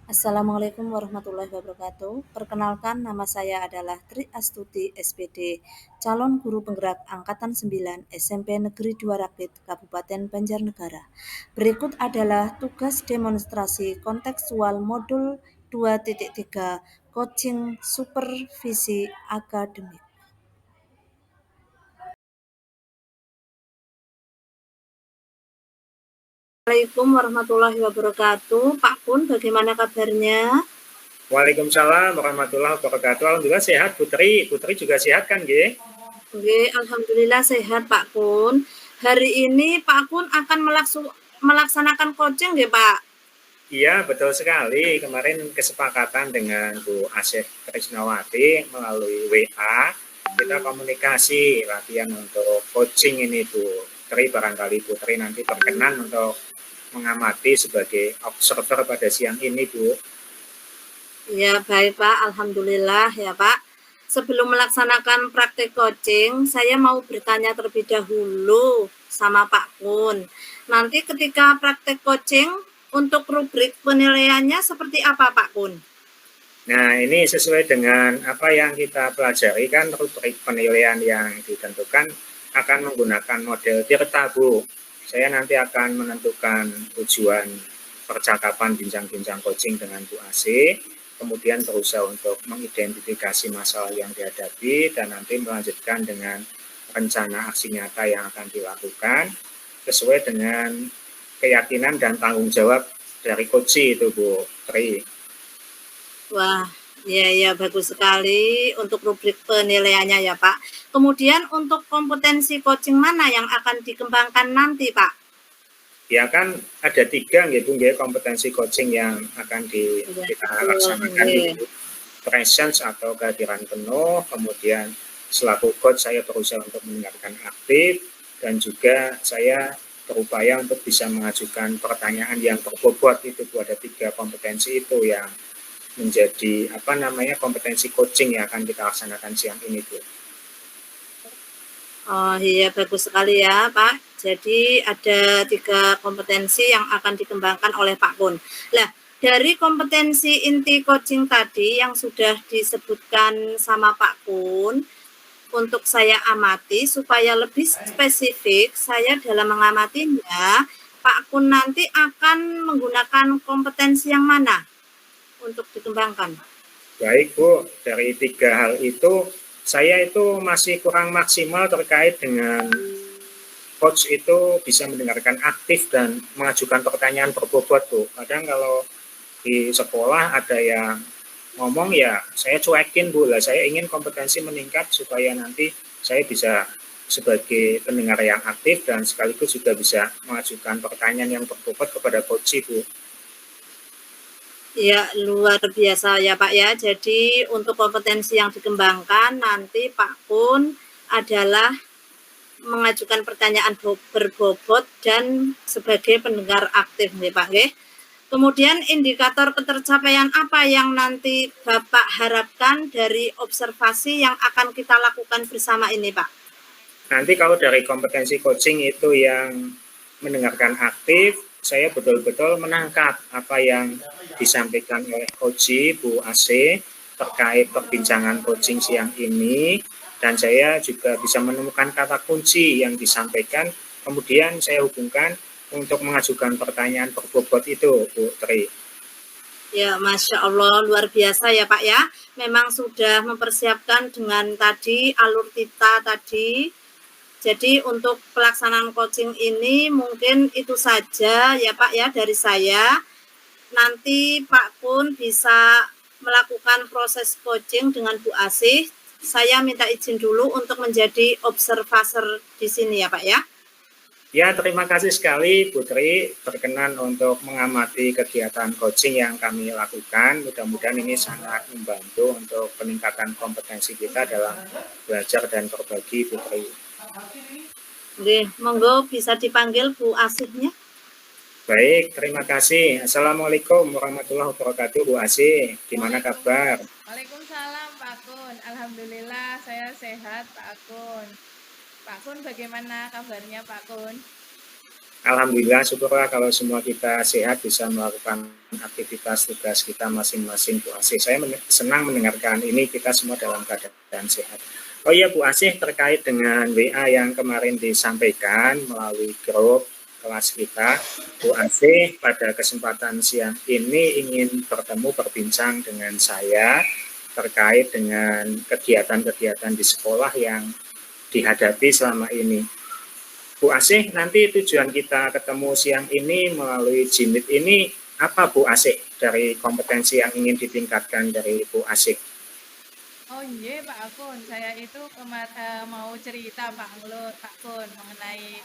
Assalamualaikum warahmatullahi wabarakatuh. Perkenalkan, nama saya adalah Tri Astuti SPD, calon guru penggerak Angkatan 9 SMP Negeri 2 Rakit, Kabupaten Banjarnegara. Berikut adalah tugas demonstrasi kontekstual modul 2.3 Coaching Supervisi Akademik. Assalamualaikum warahmatullahi wabarakatuh. Pak Kun, bagaimana kabarnya? Waalaikumsalam warahmatullahi wabarakatuh. Alhamdulillah sehat Putri. Putri juga sehat kan, G? Oke, alhamdulillah sehat Pak Kun. Hari ini Pak Kun akan melaksanakan coaching ya Pak? Iya, betul sekali. Kemarin kesepakatan dengan Bu Asih Krisnawati melalui WA, kita komunikasi latihan untuk coaching ini, Bu. Putri, barangkali Putri nanti berkenan untuk mengamati sebagai observer pada siang ini, Bu. Ya baik Pak, alhamdulillah ya Pak. Sebelum melaksanakan praktek coaching, saya mau bertanya terlebih dahulu sama Pak Kun. Nanti ketika praktek coaching, untuk rubrik penilaiannya seperti apa Pak Kun? Nah, ini sesuai dengan apa yang kita pelajari kan, rubrik penilaian yang ditentukan akan menggunakan model Tirta, Bu. Saya nanti akan menentukan tujuan percakapan bincang-bincang coaching dengan Bu AC, kemudian berusaha untuk mengidentifikasi masalah yang dihadapi, dan nanti melanjutkan dengan rencana aksi nyata yang akan dilakukan, sesuai dengan keyakinan dan tanggung jawab dari coach itu, Bu Tri. Wah, ya bagus sekali untuk rubrik penilaiannya ya Pak. Kemudian untuk kompetensi coaching mana yang akan dikembangkan nanti Pak? Ya kan ada 3 gitu kompetensi coaching yang akan kita laksanakan gitu. Presence atau kehadiran penuh, kemudian selaku coach saya berusaha untuk mendengarkan aktif, dan juga saya berupaya untuk bisa mengajukan pertanyaan yang berbobot. Itu ada 3 kompetensi itu yang menjadi kompetensi coaching yang akan kita laksanakan siang ini, Bu. Oh iya bagus sekali ya Pak. Jadi ada 3 kompetensi yang akan dikembangkan oleh Pak Kun. Nah, dari kompetensi inti coaching tadi yang sudah disebutkan sama Pak Kun, untuk saya amati supaya lebih spesifik, saya dalam mengamatinya, Pak Kun nanti akan menggunakan kompetensi yang mana untuk dikembangkan? Baik, Bu. Dari 3 hal itu, saya itu masih kurang maksimal terkait dengan coach itu bisa mendengarkan aktif dan mengajukan pertanyaan berbobot, Bu. Kadang kalau di sekolah ada yang ngomong ya saya cuekin, Bu. Lah saya ingin kompetensi meningkat supaya nanti saya bisa sebagai pendengar yang aktif dan sekaligus juga bisa mengajukan pertanyaan yang berbobot kepada coach, Bu. Ya, luar biasa ya Pak ya. Jadi untuk kompetensi yang dikembangkan nanti Pak Kun adalah mengajukan pertanyaan berbobot dan sebagai pendengar aktif nih Pak. Oke. Kemudian indikator ketercapaian apa yang nanti Bapak harapkan dari observasi yang akan kita lakukan bersama ini Pak? Nanti kalau dari kompetensi coaching itu yang mendengarkan aktif, saya betul-betul menangkap apa yang disampaikan oleh coach Bu AC terkait perbincangan coaching siang ini, dan saya juga bisa menemukan kata kunci yang disampaikan, kemudian saya hubungkan untuk mengajukan pertanyaan berbobot itu, Bu Tri. Ya, Masya Allah, luar biasa ya Pak ya. Memang sudah mempersiapkan dengan tadi alur kita tadi. Jadi untuk pelaksanaan coaching ini mungkin itu saja ya Pak ya dari saya. Nanti Pak Kun bisa melakukan proses coaching dengan Bu Asih. Saya minta izin dulu untuk menjadi observer di sini ya Pak ya. Ya, terima kasih sekali Putri berkenan untuk mengamati kegiatan coaching yang kami lakukan. Mudah-mudahan ini sangat membantu untuk peningkatan kompetensi kita dalam belajar dan berbagi, Putri. Oke, monggo bisa dipanggil Bu Asihnya. Baik, terima kasih. Assalamualaikum warahmatullahi wabarakatuh, Bu Asih. Gimana kabar? Waalaikumsalam Pak Kun. Alhamdulillah saya sehat Pak Kun. Pak Kun bagaimana kabarnya Pak Kun? Alhamdulillah, syukurlah kalau semua kita sehat bisa melakukan aktivitas tugas kita masing-masing Bu Asih. Saya senang mendengarkan ini kita semua dalam keadaan sehat. Oh iya Bu Asih, terkait dengan WA yang kemarin disampaikan melalui grup kelas kita, Bu Asih pada kesempatan siang ini ingin berbincang dengan saya terkait dengan kegiatan-kegiatan di sekolah yang dihadapi selama ini. Bu Asih, nanti tujuan kita ketemu siang ini melalui Jimit ini apa Bu Asih dari kompetensi yang ingin ditingkatkan dari Bu Asih? Oh iya Pak Akun, saya itu mau cerita Pak Kun mengenai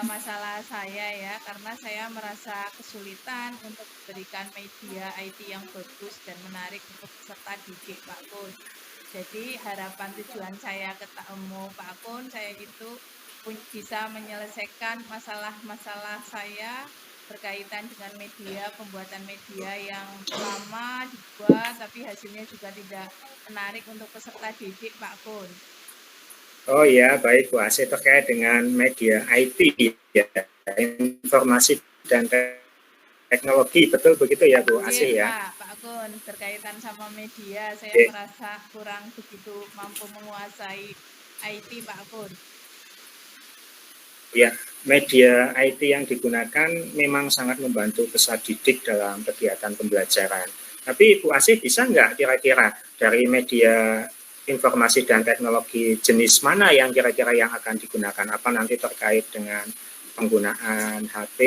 masalah saya ya, karena saya merasa kesulitan untuk memberikan media IT yang bagus dan menarik untuk peserta didik Pak Kun. Jadi harapan tujuan saya ketemu Pak Kun, saya itu bisa menyelesaikan masalah-masalah saya berkaitan dengan media, pembuatan media yang lama dibuat tapi hasilnya juga tidak menarik untuk peserta didik Pak Kun. Oh ya, baik Bu Asih, terkait dengan media IT ya, informasi dan teknologi, betul begitu ya Bu Asih ya? Pak Kun, berkaitan sama media saya merasa kurang begitu mampu menguasai IT Pak Kun. Ya, media IT yang digunakan memang sangat membantu peserta didik dalam kegiatan pembelajaran. Tapi Bu Asih bisa nggak kira-kira dari media informasi dan teknologi jenis mana yang kira-kira yang akan digunakan? Apa nanti terkait dengan penggunaan HP,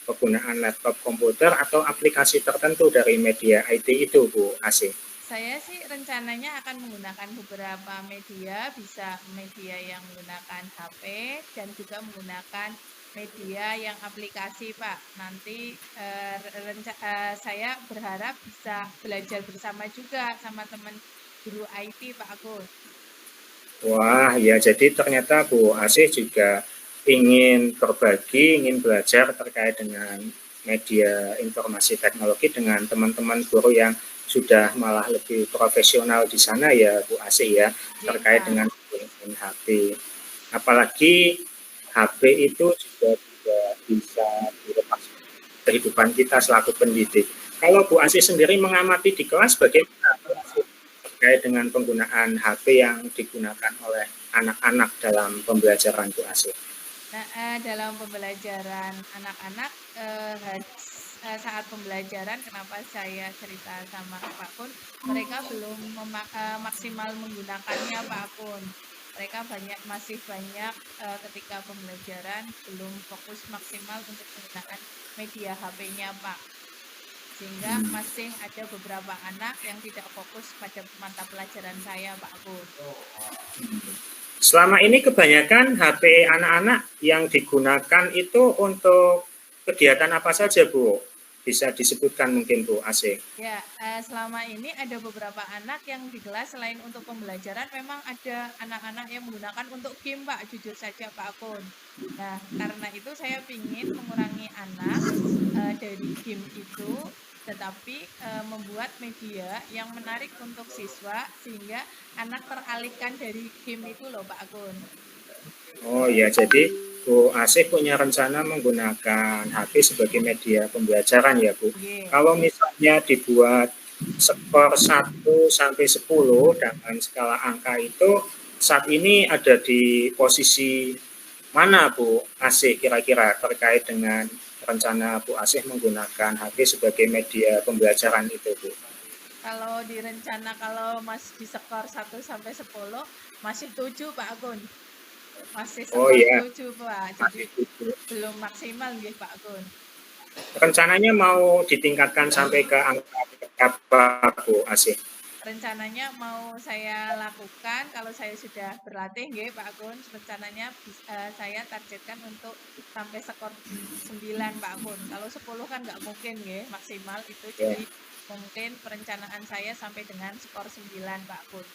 penggunaan laptop komputer, atau aplikasi tertentu dari media IT itu Bu Asih? Saya sih rencananya akan menggunakan beberapa media, bisa media yang menggunakan HP dan juga menggunakan media yang aplikasi Pak. Nanti saya berharap bisa belajar bersama juga sama teman guru IT Pak Akun. Wah ya, jadi ternyata Bu Asih juga ingin berbagi, ingin belajar terkait dengan media informasi teknologi dengan teman-teman guru yang sudah malah lebih profesional di sana ya Bu Asih ya, terkait dengan HP. Apalagi HP itu juga bisa dilepas kehidupan kita selaku pendidik. Kalau Bu Asih sendiri mengamati di kelas bagaimana Bu Asih terkait dengan penggunaan HP yang digunakan oleh anak-anak dalam pembelajaran Bu Asih? Nah, dalam pembelajaran anak-anak saat pembelajaran kenapa saya cerita sama Pak Kun, mereka belum maksimal menggunakannya Pak Kun. Mereka masih banyak ketika pembelajaran belum fokus maksimal untuk menggunakan media HP-nya Pak. Sehingga masih ada beberapa anak yang tidak fokus pada mata pelajaran saya Pak Kun. Selama ini kebanyakan HP anak-anak yang digunakan itu untuk kegiatan apa saja Bu? Bisa disebutkan mungkin Bu Asih? Ya, selama ini ada beberapa anak yang di kelas selain untuk pembelajaran memang ada anak-anak yang menggunakan untuk game Pak, jujur saja Pak Akun. Nah, karena itu saya ingin mengurangi anak dari game itu, tetapi membuat media yang menarik untuk siswa sehingga anak teralihkan dari game itu loh Pak Akun. Oh ya, jadi Bu Asih punya rencana menggunakan HP sebagai media pembelajaran ya Bu. Kalau misalnya dibuat skor 1 sampai 10 dengan skala angka itu saat ini ada di posisi mana Bu Asih kira-kira terkait dengan rencana Bu Asih menggunakan HP sebagai media pembelajaran itu Bu? Kalau direncana kalau di skor 1 sampai 10 masih 7 Pak Agun. Masih skor 7 Pak. Jadi belum maksimal ya Pak Agun. Rencananya mau ditingkatkan sampai ke angka apa Bu Asih? Rencananya mau saya lakukan kalau saya sudah berlatih nggih Pak Agun, rencananya saya targetkan untuk sampai skor 9 Pak Agun. Kalau 10 kan nggak mungkin nggih maksimal itu, jadi mungkin perencanaan saya sampai dengan skor 9 Pak Agun.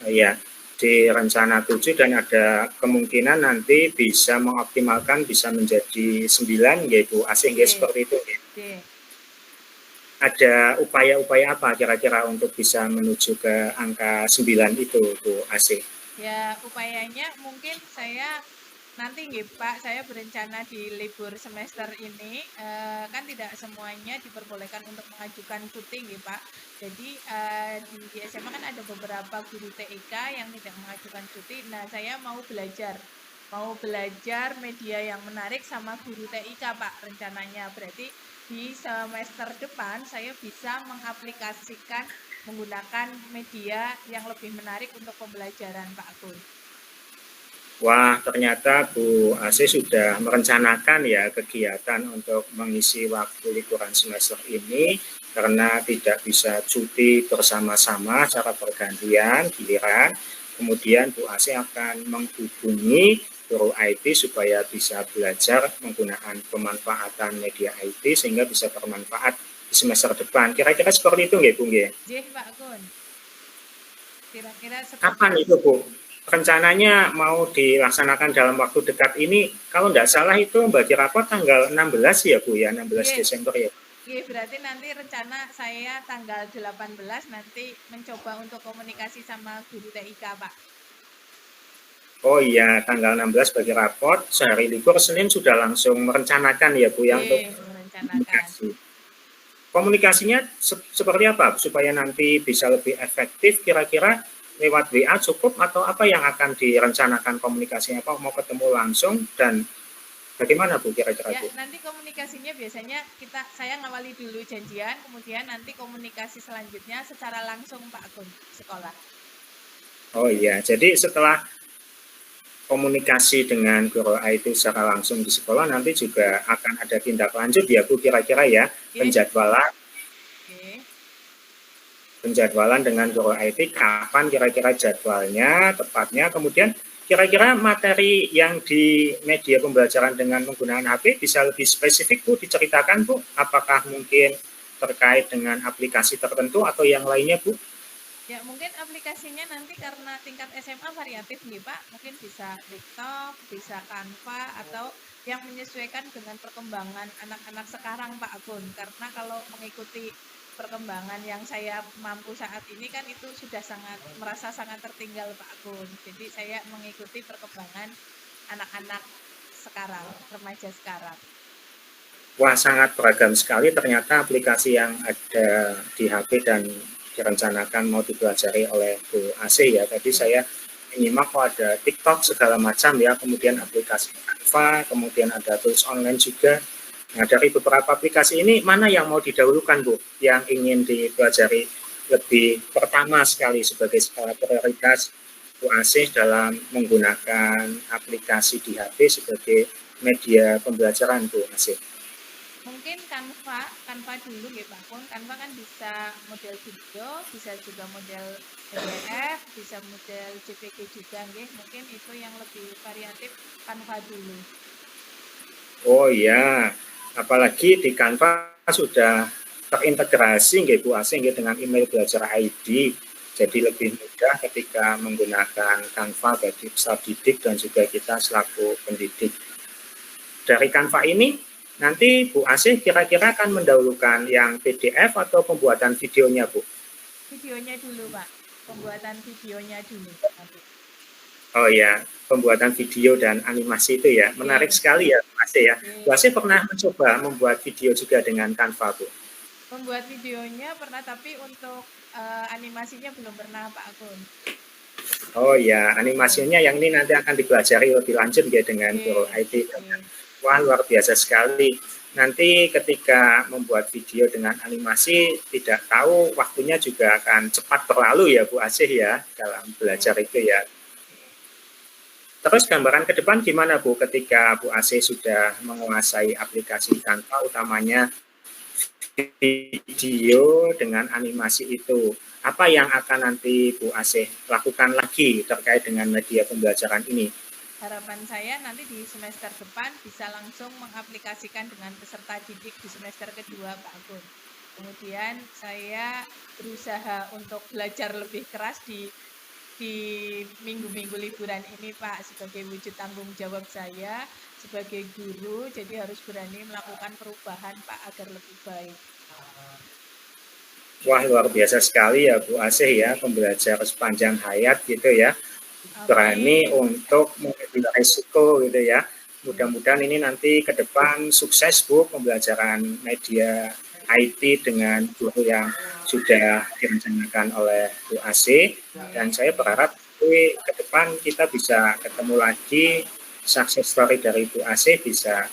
Iya, di rencana 7 dan ada kemungkinan nanti bisa mengoptimalkan bisa menjadi 9 ya Bu Asih seperti itu ya. Ada upaya-upaya apa kira-kira untuk bisa menuju ke angka 9 itu Bu Asih? Ya upayanya mungkin saya nanti nggih Pak, saya berencana di libur semester ini, kan tidak semuanya diperbolehkan untuk mengajukan cuti nggih Pak. Jadi, di SMA kan ada beberapa guru TIK yang tidak mengajukan cuti. Nah, saya mau belajar media yang menarik sama guru TIK Pak rencananya. Berarti di semester depan saya bisa mengaplikasikan menggunakan media yang lebih menarik untuk pembelajaran Pak Akun. Wah, ternyata Bu Asih sudah merencanakan ya kegiatan untuk mengisi waktu liburan semester ini karena tidak bisa cuti bersama-sama secara bergantian giliran. Kemudian Bu Asih akan menghubungi guru IT supaya bisa belajar menggunakan pemanfaatan media IT sehingga bisa bermanfaat di semester depan. Kira-kira seperti itu nggak Bu? Jih Pak Akun, kira-kira seperti Kapan itu Bu? Rencananya mau dilaksanakan dalam waktu dekat ini, kalau tidak salah itu bagi rapor tanggal 16 ya Bu ya, 16 Iya. Desember ya. Iya, berarti nanti rencana saya tanggal 18 nanti mencoba untuk komunikasi sama guru TIK, Pak. Oh iya, tanggal 16 bagi rapor, sehari libur Senin sudah langsung merencanakan ya Bu ya untuk Iya, merencanakan. komunikasi. Komunikasinya seperti apa supaya nanti bisa lebih efektif, kira-kira lewat WA cukup atau apa yang akan direncanakan komunikasinya, apa mau ketemu langsung dan bagaimana Bu kira-kira Ya, Bu? nanti komunikasinya biasanya saya ngawali dulu janjian, kemudian nanti komunikasi selanjutnya secara langsung Pak Akun sekolah. Oh iya, jadi setelah komunikasi dengan guru IT secara langsung di sekolah nanti juga akan ada tindak lanjut ya Bu kira-kira ya, Oke. penjadwalan dengan guru IT kapan kira-kira jadwalnya tepatnya, kemudian kira-kira materi yang di media pembelajaran dengan menggunakan HP bisa lebih spesifik Bu diceritakan Bu, apakah mungkin terkait dengan aplikasi tertentu atau yang lainnya Bu? Ya, mungkin aplikasinya nanti karena tingkat SMA variatif nih Pak, mungkin bisa TikTok, bisa Canva, atau yang menyesuaikan dengan perkembangan anak-anak sekarang Pak Akun. Karena kalau mengikuti perkembangan yang saya mampu saat ini kan itu sudah merasa sangat tertinggal Pak Akun. Jadi saya mengikuti perkembangan anak-anak sekarang, remaja sekarang. Wah, sangat beragam sekali ternyata aplikasi yang ada di HP dan direncanakan mau dipelajari oleh Bu Asih ya. Tadi saya menyimak kok ada TikTok segala macam ya, kemudian aplikasi Canva, kemudian ada tools online juga. Nah, dari beberapa aplikasi ini mana yang mau didahulukan Bu? Yang ingin dipelajari lebih pertama sekali sebagai skala prioritas Bu Asih dalam menggunakan aplikasi di HP sebagai media pembelajaran Bu Asih? Mungkin Canva dulu ya Pak Kun. Canva kan bisa model video, bisa juga model PDF, bisa model JPG juga nggih. Mungkin itu yang lebih variatif Canva dulu. Oh iya, apalagi di Canva sudah terintegrasi nggih Bu Asih nggih dengan email belajar ID. Jadi lebih mudah ketika menggunakan Canva bagi peserta didik dan juga kita selaku pendidik. Dari Canva ini nanti Bu Asih kira-kira akan mendahulukan yang PDF atau pembuatan videonya Bu? Videonya dulu Pak, pembuatan videonya dulu nanti. Oh ya, pembuatan video dan animasi itu ya, menarik sekali ya Bu Asih ya. Bu Asih pernah mencoba membuat video juga dengan Canva Bu? Membuat videonya pernah, tapi untuk animasinya belum pernah Pak Akun. Oh ya, animasinya yang ini nanti akan dipelajari lebih lanjut ya dengan guru IT. Wah, luar biasa sekali. Nanti ketika membuat video dengan animasi, tidak tahu waktunya juga akan cepat berlalu ya Bu Asih ya, dalam belajar itu ya. Terus gambaran ke depan gimana Bu ketika Bu Asih sudah menguasai aplikasi Canva, utamanya video dengan animasi itu? Apa yang akan nanti Bu Asih lakukan lagi terkait dengan media pembelajaran ini? Harapan saya nanti di semester depan bisa langsung mengaplikasikan dengan peserta didik di semester kedua Pak Agun. Kemudian saya berusaha untuk belajar lebih keras di minggu-minggu liburan ini Pak, sebagai wujud tanggung jawab saya sebagai guru, jadi harus berani melakukan perubahan Pak agar lebih baik. Wah, luar biasa sekali ya Bu Asih ya, pembelajar sepanjang hayat gitu ya. berani Amin. untuk mengambil risiko gitu ya. Mudah-mudahan ini nanti ke depan sukses Bu pembelajaran media IT dengan guru yang sudah direncanakan oleh Bu AC, dan Oke. saya berharap ke depan kita bisa ketemu lagi, success story dari Bu AC bisa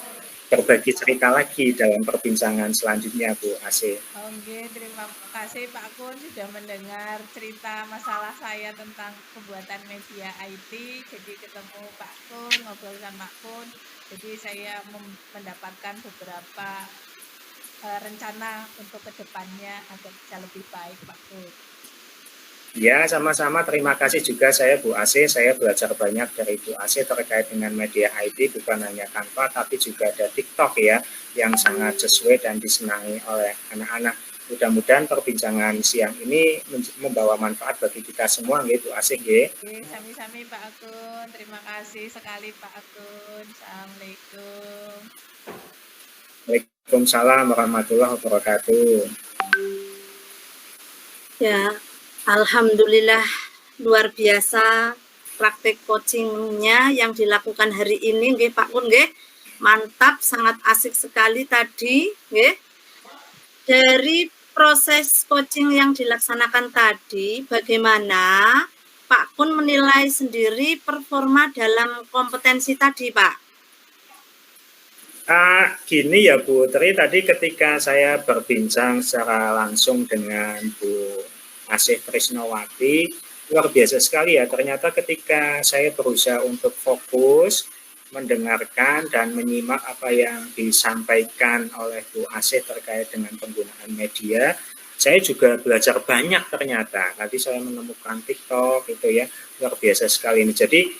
berbagi cerita lagi dalam perbincangan selanjutnya Bu AC. Oke, terima kasih Pak Kun sudah mendengar cerita masalah saya tentang pembuatan media IT. Jadi ketemu Pak Kun, ngobrol sama Pak Kun. Jadi saya mendapatkan beberapa rencana untuk kedepannya agar bisa lebih baik Pak Kun. Ya, sama-sama. Terima kasih juga saya Bu AC. Saya belajar banyak dari Bu AC terkait dengan media IT, bukan hanya Canva, tapi juga ada TikTok ya, yang sangat sesuai dan disenangi oleh anak-anak. Mudah-mudahan perbincangan siang ini membawa manfaat bagi kita semua, gitu Bu AC. Oke, sami-sami Pak Akun. Terima kasih sekali Pak Akun. Assalamualaikum. Waalaikumsalam warahmatullahi wabarakatuh. Ya, alhamdulillah luar biasa praktek coachingnya yang dilakukan hari ini nggih Pak Kun nggih. Mantap, sangat asik sekali tadi nggih. Dari proses coaching yang dilaksanakan tadi, bagaimana Pak Kun menilai sendiri performa dalam kompetensi tadi, Pak? Gini ya Bu Tri, tadi ketika saya berbincang secara langsung dengan Bu Asih Trisnowati, luar biasa sekali ya. Ternyata ketika saya berusaha untuk fokus, mendengarkan dan menyimak apa yang disampaikan oleh Bu Asih terkait dengan penggunaan media, saya juga belajar banyak ternyata. Tadi saya menemukan TikTok itu ya, luar biasa sekali ini. Jadi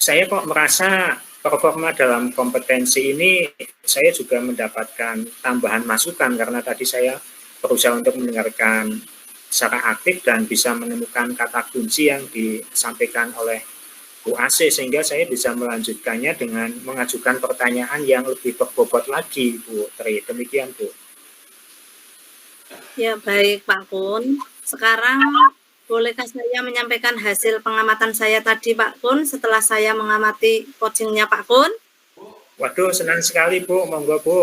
saya kok merasa performa dalam kompetensi ini saya juga mendapatkan tambahan masukan karena tadi saya berusaha untuk mendengarkan secara aktif dan bisa menemukan kata kunci yang disampaikan oleh Bu AC sehingga saya bisa melanjutkannya dengan mengajukan pertanyaan yang lebih berbobot lagi Bu Tri. Demikian Bu. Ya, baik Pak Kun. Sekarang bolehkah saya menyampaikan hasil pengamatan saya tadi Pak Kun setelah saya mengamati coachingnya Pak Kun? Waduh, senang sekali Bu, monggo Bu.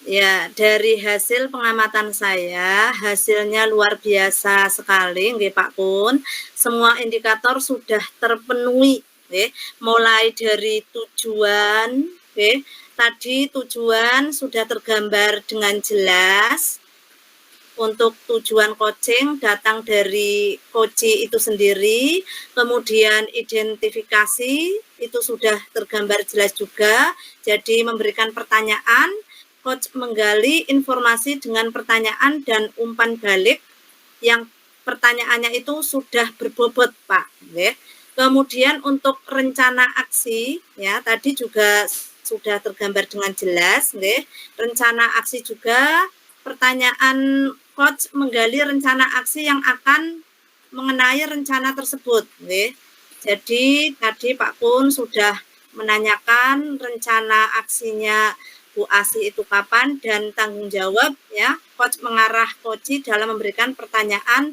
Ya, dari hasil pengamatan saya, hasilnya luar biasa sekali, nggih Pak Kun. Semua indikator sudah terpenuhi, nggih. Mulai dari tujuan, nggih. Tadi tujuan sudah tergambar dengan jelas. Untuk tujuan coaching datang dari coach itu sendiri, kemudian identifikasi itu sudah tergambar jelas juga. Jadi memberikan pertanyaan, coach menggali informasi dengan pertanyaan dan umpan balik yang pertanyaannya itu sudah berbobot Pak. Kemudian untuk rencana aksi ya tadi juga sudah tergambar dengan jelas. Rencana aksi juga pertanyaan coach menggali rencana aksi yang akan mengenai rencana tersebut. Jadi tadi Pak Kun sudah menanyakan rencana aksinya Bu Asi itu kapan dan tanggung jawab ya coach mengarah coach dalam memberikan pertanyaan,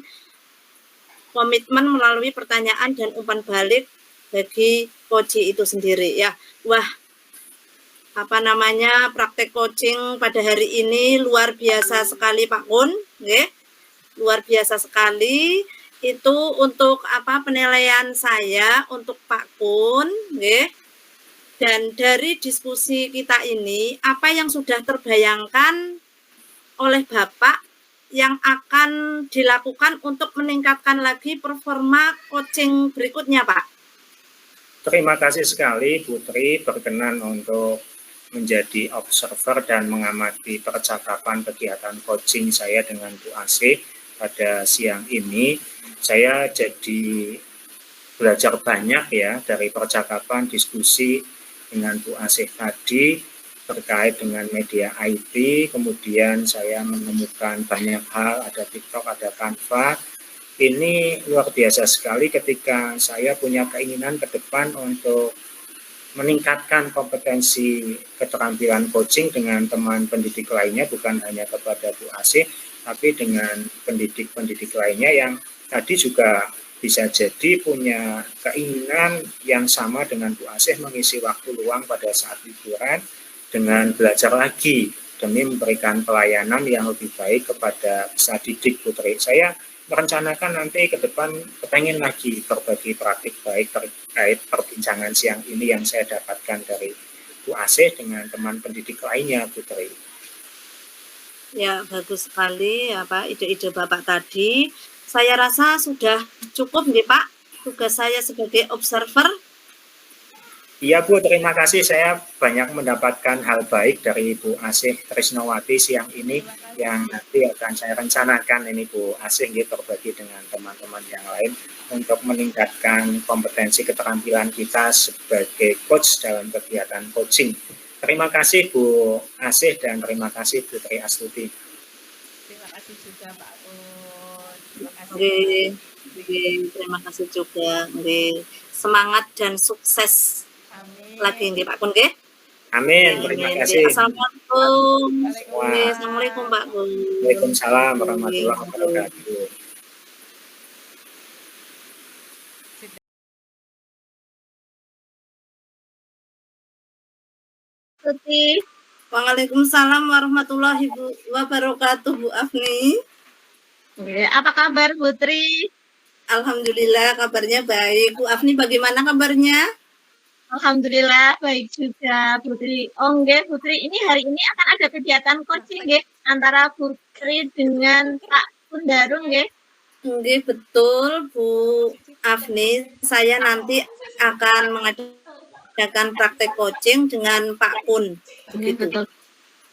komitmen melalui pertanyaan dan umpan balik bagi coach itu sendiri ya. Wah, praktek coaching pada hari ini luar biasa sekali Pak Kun, luar biasa sekali. Itu untuk penilaian saya untuk Pak Kun, dan dari diskusi kita ini, apa yang sudah terbayangkan oleh Bapak yang akan dilakukan untuk meningkatkan lagi performa coaching berikutnya, Pak? Terima kasih sekali Bu Tri berkenan untuk menjadi observer dan mengamati percakapan kegiatan coaching saya dengan Bu AC pada siang ini. Saya jadi belajar banyak ya dari percakapan diskusi dengan Bu AC tadi terkait dengan media IT, kemudian saya menemukan banyak hal, ada TikTok, ada Canva. Ini luar biasa sekali ketika saya punya keinginan ke depan untuk meningkatkan kompetensi keterampilan coaching dengan teman pendidik lainnya, bukan hanya kepada Bu AC, tapi dengan pendidik-pendidik lainnya yang tadi juga bisa jadi punya keinginan yang sama dengan Bu Asih mengisi waktu luang pada saat liburan dengan belajar lagi demi memberikan pelayanan yang lebih baik kepada peserta didik Putri. Saya merencanakan nanti ke depan pengen lagi berbagi praktik baik terkait perbincangan siang ini yang saya dapatkan dari Bu Asih dengan teman pendidik lainnya Putri. Ya, bagus sekali ya Pak, ide-ide Bapak tadi. Saya rasa sudah cukup nih Pak, tugas saya sebagai observer. Iya Bu, terima kasih. Saya banyak mendapatkan hal baik dari Bu Asih Trisnowati siang ini yang nanti akan saya rencanakan ini Bu Asih gitu, berbagi dengan teman-teman yang lain untuk meningkatkan kompetensi keterampilan kita sebagai coach dalam kegiatan coaching. Terima kasih Bu Asih dan terima kasih Putri Astuti. Terima kasih juga Pak Kun. Terima kasih. Oke, terima kasih juga. Oke, semangat dan sukses. Amin. Lagi nggih Pak Kun nggih. Amin, terima kasih. Assalamualaikum. Oke, assalamualaikum Pak Kun. Waalaikumsalam warahmatullahi wabarakatuh. Tuti. Waalaikumsalam warahmatullahi wabarakatuh Bu Afni. Apa kabar Putri? Alhamdulillah kabarnya baik. Bu Afni bagaimana kabarnya? Alhamdulillah baik juga Putri. Oh nggih Putri, ini hari ini akan ada kegiatan coaching nggih antara Putri dengan Pak Kundarung nggih. Nggih betul Bu Afni, saya nanti akan mengadakan praktek coaching dengan Pak Kun. Betul.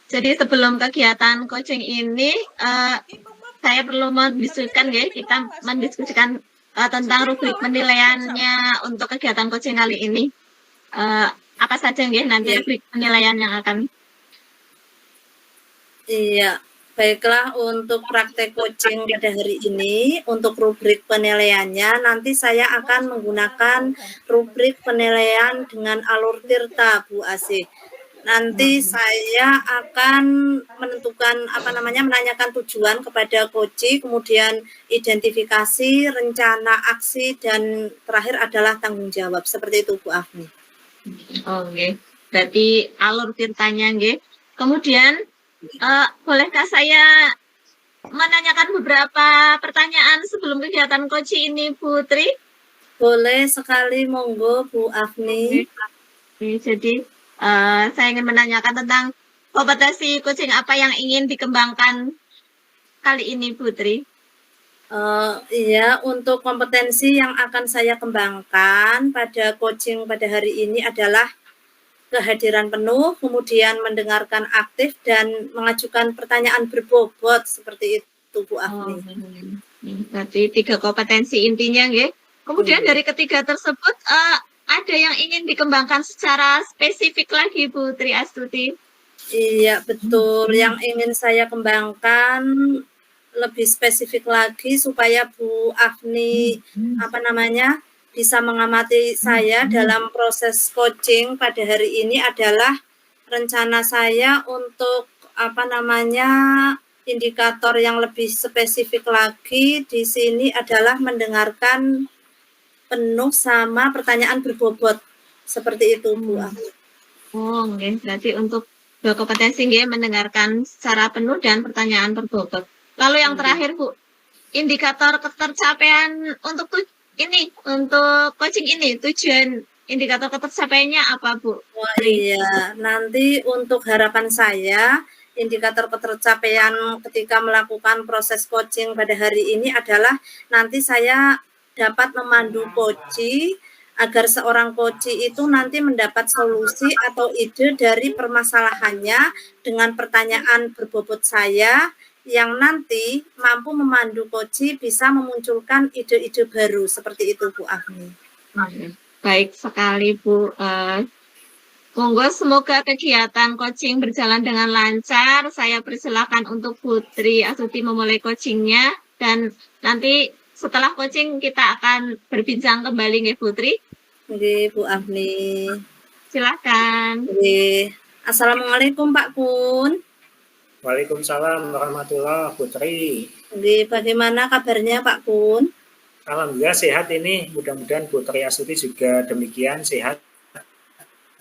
Jadi sebelum kegiatan coaching ini saya perlu mendiskusikan nggih, kita mendiskusikan tentang rubrik penilaiannya untuk kegiatan coaching kali ini. Apa saja nggih nanti rubrik penilaian yang akan? Iya, baiklah untuk praktek coaching pada hari ini, untuk rubrik penilaiannya nanti saya akan menggunakan rubrik penilaian dengan alur tirta Bu Asih. Nanti saya akan menanyakan tujuan kepada coach, kemudian identifikasi, rencana aksi, dan terakhir adalah tanggung jawab. Seperti itu Bu Afni. Oke, berarti alur tirtanya nggih. Kemudian bolehkah saya menanyakan beberapa pertanyaan sebelum kegiatan coaching ini Putri? Boleh sekali, monggo Bu Afni. Oke, jadi saya ingin menanyakan tentang kompetensi coaching apa yang ingin dikembangkan kali ini Putri. Iya, untuk kompetensi yang akan saya kembangkan pada coaching pada hari ini adalah kehadiran penuh, kemudian mendengarkan aktif dan mengajukan pertanyaan berbobot seperti itu Bu Afni. Berarti 3 kompetensi intinya nggih. Kemudian dari ketiga tersebut ada yang ingin dikembangkan secara spesifik lagi Bu Tri Astuti? Iya, betul. Yang ingin saya kembangkan lebih spesifik lagi supaya Bu Afni bisa mengamati saya dalam proses coaching pada hari ini adalah rencana saya untuk indikator yang lebih spesifik lagi di sini adalah mendengarkan penuh sama pertanyaan berbobot. Seperti itu Bu Afni. Oh, okay. Berarti untuk 2 kompetensi nggih, mendengarkan secara penuh dan pertanyaan berbobot. Lalu yang terakhir Bu, indikator ketercapaian untuk coaching ini, tujuan indikator ketercapaiannya apa Bu? Oh iya, nanti untuk harapan saya indikator ketercapaian ketika melakukan proses coaching pada hari ini adalah nanti saya dapat memandu coach agar seorang coach itu nanti mendapat solusi atau ide dari permasalahannya dengan pertanyaan berbobot saya yang nanti mampu memandu coach bisa memunculkan ide-ide baru seperti itu Bu Afni. Baik sekali Bu. Monggo semoga kegiatan coaching berjalan dengan lancar. Saya persilakan untuk Putri Astuti memulai coachingnya dan nanti setelah coaching kita akan berbincang kembali nggih Putri. Nggih Bu Afni. Silakan. Nggih. Assalamualaikum Pak Kun. Waalaikumsalam warahmatullahi wabarakatuh Putri. Nggih, bagaimana kabarnya Pak Kun? Alhamdulillah sehat ini, mudah-mudahan Bu Tri Astuti juga demikian sehat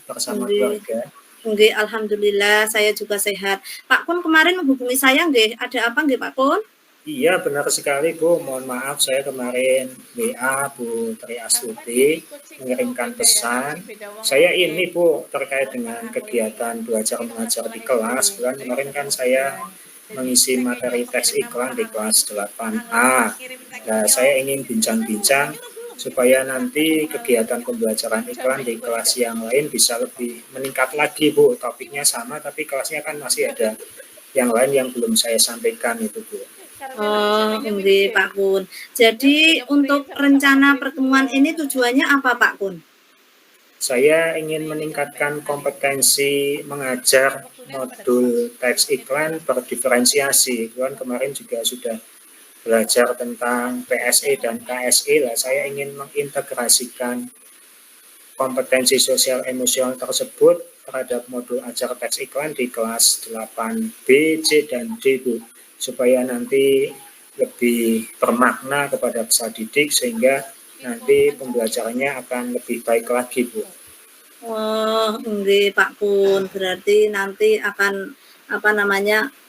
bersama Nggih. keluarga. Nggih, alhamdulillah saya juga sehat. Pak Kun kemarin menghubungi saya nggih, ada apa nggih Pak Kun? Iya benar sekali Bu, mohon maaf saya kemarin WA Bu Tri Astuti mengirimkan pesan. Saya ini Bu terkait dengan kegiatan belajar mengajar di kelas. Bulan kemarin kan saya mengisi materi teks iklan di kelas 8A. Nah, saya ingin bincang-bincang supaya nanti kegiatan pembelajaran iklan di kelas yang lain bisa lebih meningkat lagi Bu. Topiknya sama tapi kelasnya kan masih ada yang lain yang belum saya sampaikan itu Bu. Oh, nggih Pak Kun. Jadi untuk rencana pertemuan ini tujuannya apa Pak Kun? Saya ingin meningkatkan kompetensi mengajar modul teks iklan berdiferensiasi. Kemarin juga sudah belajar tentang PSE dan KSE lah. Saya ingin mengintegrasikan kompetensi sosial emosional tersebut terhadap modul ajar teks iklan di kelas 8B, C, dan D, Bu. Supaya nanti lebih bermakna kepada peserta didik sehingga nanti pembelajarannya akan lebih baik lagi, Bu. Oh, nggih Pak Kun. Berarti nanti akan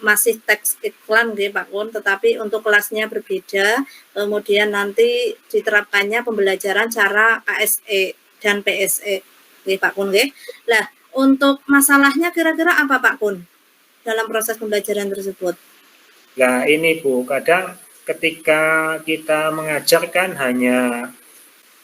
masih teks iklan nggih Pak Kun, tetapi untuk kelasnya berbeda. Kemudian nanti diterapkannya pembelajaran cara KSE dan PSE. Nggih Pak Kun nggih. Lah, untuk masalahnya kira-kira apa Pak Kun dalam proses pembelajaran tersebut? Nah ini Bu, kadang ketika kita mengajarkan hanya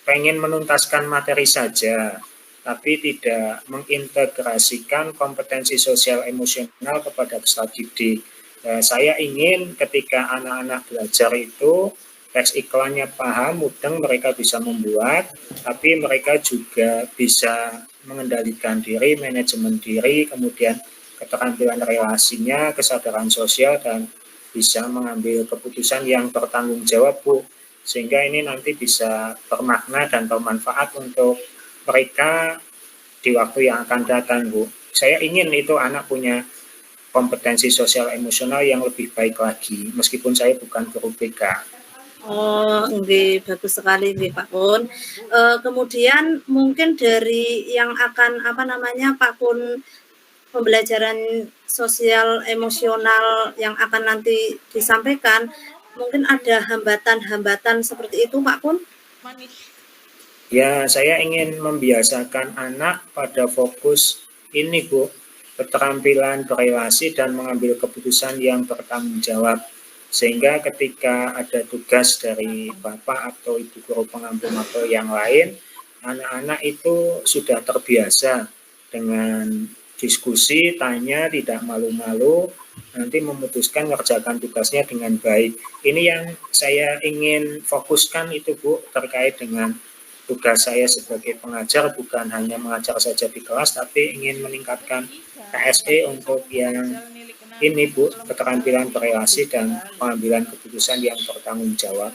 pengen menuntaskan materi saja, tapi tidak mengintegrasikan kompetensi sosial emosional kepada peserta didik. Nah, saya ingin ketika anak-anak belajar itu teks iklannya paham, mudeng mereka bisa membuat, tapi mereka juga bisa mengendalikan diri, manajemen diri, kemudian keterampilan relasinya, kesadaran sosial, dan bisa mengambil keputusan yang bertanggung jawab Bu, sehingga ini nanti bisa bermakna dan bermanfaat untuk mereka di waktu yang akan datang Bu. Saya ingin itu anak punya kompetensi sosial emosional yang lebih baik lagi, meskipun saya bukan guru BK. Oh, nggih, bagus sekali nggih Pak Kun. Kemudian mungkin dari yang akan Pak Kun pembelajaran sosial emosional yang akan nanti disampaikan, mungkin ada hambatan-hambatan seperti itu Pak Kun? Ya, saya ingin membiasakan anak pada fokus ini Bu, keterampilan berelasi dan mengambil keputusan yang bertanggung jawab. Sehingga ketika ada tugas dari Bapak atau Ibu guru pengampu mapel yang lain, anak-anak itu sudah terbiasa dengan diskusi, tanya, tidak malu-malu, nanti memutuskan mengerjakan tugasnya dengan baik. Ini yang saya ingin fokuskan itu Bu, terkait dengan tugas saya sebagai pengajar, bukan hanya mengajar saja di kelas, tapi ingin meningkatkan KSE untuk yang ini Bu, keterampilan berelasi dan pengambilan keputusan yang bertanggung jawab.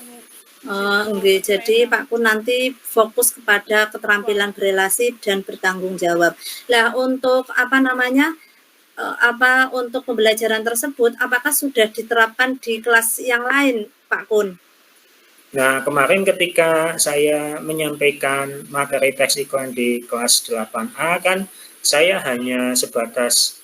Nggih, jadi Pak Kun nanti fokus kepada keterampilan berelasi dan bertanggung jawab. Lah untuk untuk pembelajaran tersebut apakah sudah diterapkan di kelas yang lain Pak Kun? Nah, kemarin ketika saya menyampaikan materi teks iklan di kelas 8A kan saya hanya sebatas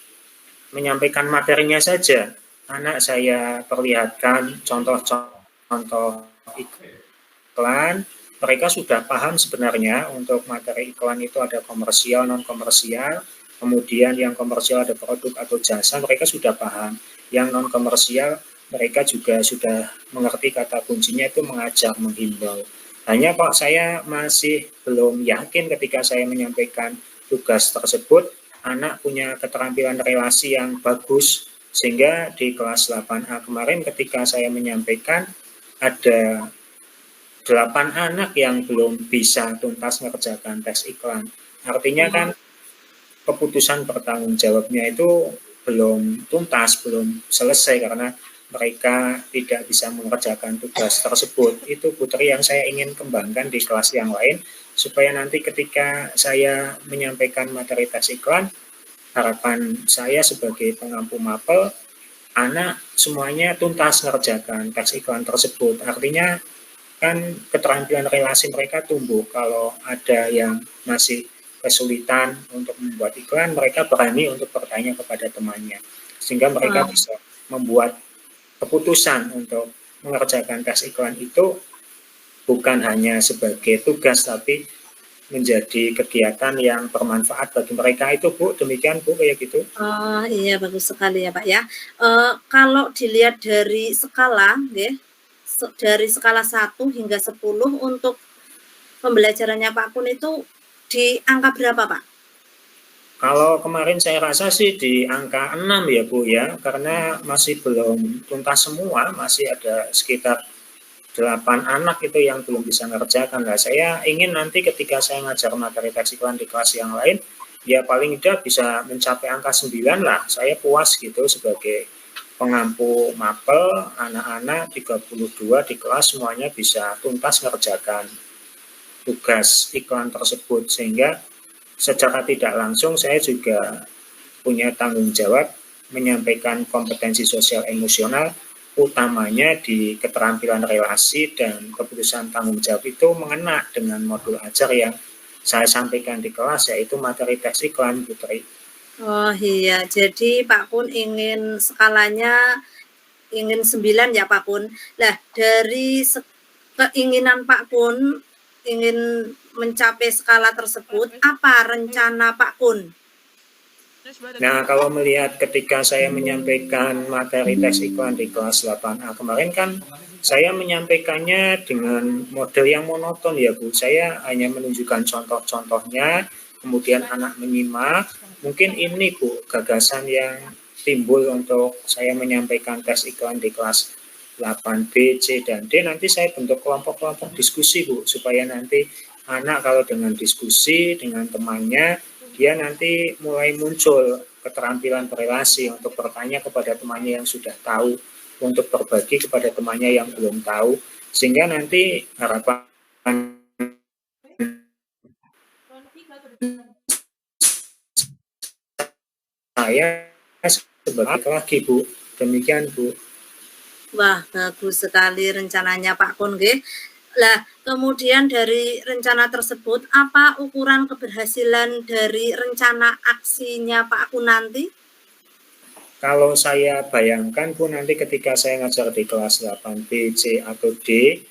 menyampaikan materinya saja. Anak saya perlihatkan contoh-contoh iklan, mereka sudah paham sebenarnya untuk materi iklan itu ada komersial, non-komersial, kemudian yang komersial ada produk atau jasa, mereka sudah paham. Yang non-komersial, mereka juga sudah mengerti kata kuncinya itu mengajar, menghimbau. Hanya kok saya masih belum yakin ketika saya menyampaikan tugas tersebut, anak punya keterampilan relasi yang bagus, sehingga di kelas 8A kemarin ketika saya menyampaikan ada 8 anak yang belum bisa tuntas mengerjakan tes iklan. Artinya kan keputusan bertanggung jawabnya itu belum tuntas, belum selesai karena mereka tidak bisa mengerjakan tugas tersebut. Itu Putri yang saya ingin kembangkan di kelas yang lain, supaya nanti ketika saya menyampaikan materi tes iklan, harapan saya sebagai pengampu mapel, anak semuanya tuntas mengerjakan tes iklan tersebut. Artinya kan keterampilan relasi mereka tumbuh. Kalau ada yang masih kesulitan untuk membuat iklan, mereka berani untuk bertanya kepada temannya, sehingga mereka bisa membuat keputusan untuk mengerjakan tes iklan itu bukan hanya sebagai tugas, tapi menjadi kegiatan yang bermanfaat bagi mereka itu, Bu. Demikian, Bu, kayak gitu. Oh iya, bagus sekali ya Pak ya. Kalau dilihat dari skala, ya, dari skala 1 hingga 10 untuk pembelajarannya Pak Kun itu di angka berapa Pak? Kalau kemarin saya rasa sih di angka 6 ya, Bu ya, karena masih belum tuntas semua, masih ada sekitar 8 anak itu yang belum bisa ngerjakan. Nah, saya ingin nanti ketika saya ngajar materi tes iklan di kelas yang lain, ya paling tidak bisa mencapai angka 9 lah. Saya puas gitu sebagai pengampu mapel, anak-anak 32 di kelas semuanya bisa tuntas ngerjakan tugas iklan tersebut, sehingga secara tidak langsung saya juga punya tanggung jawab menyampaikan kompetensi sosial emosional, utamanya di keterampilan relasi, dan keputusan tanggung jawab itu mengena dengan modul ajar yang saya sampaikan di kelas, yaitu materi tes iklan, Putri. Oh iya, jadi Pak Kun ingin skalanya ingin 9 ya Pak Kun. Nah, dari keinginan Pak Kun ingin mencapai skala tersebut, apa rencana Pak Kun? Nah, kalau melihat ketika saya menyampaikan materi tes iklan di kelas 8A kemarin kan, saya menyampaikannya dengan model yang monoton ya, Bu. Saya hanya menunjukkan contoh-contohnya, kemudian anak menyimak. Mungkin ini, Bu, gagasan yang timbul untuk saya menyampaikan tes iklan di kelas 8B, C, dan D. Nanti saya bentuk kelompok-kelompok diskusi, Bu, supaya nanti anak kalau dengan diskusi dengan temannya, dia nanti mulai muncul keterampilan berelasi untuk bertanya kepada temannya yang sudah tahu, untuk berbagi kepada temannya yang belum tahu, sehingga nanti harapan saya sebagai lagi, Bu. Demikian, Bu. Wah, bagus sekali rencananya Pak Kun, nggih. Lah, kemudian dari rencana tersebut, apa ukuran keberhasilan dari rencana aksinya Pak Kun nanti? Kalau saya bayangkan, Bu, nanti ketika saya ngajar di kelas 8B, C, atau D,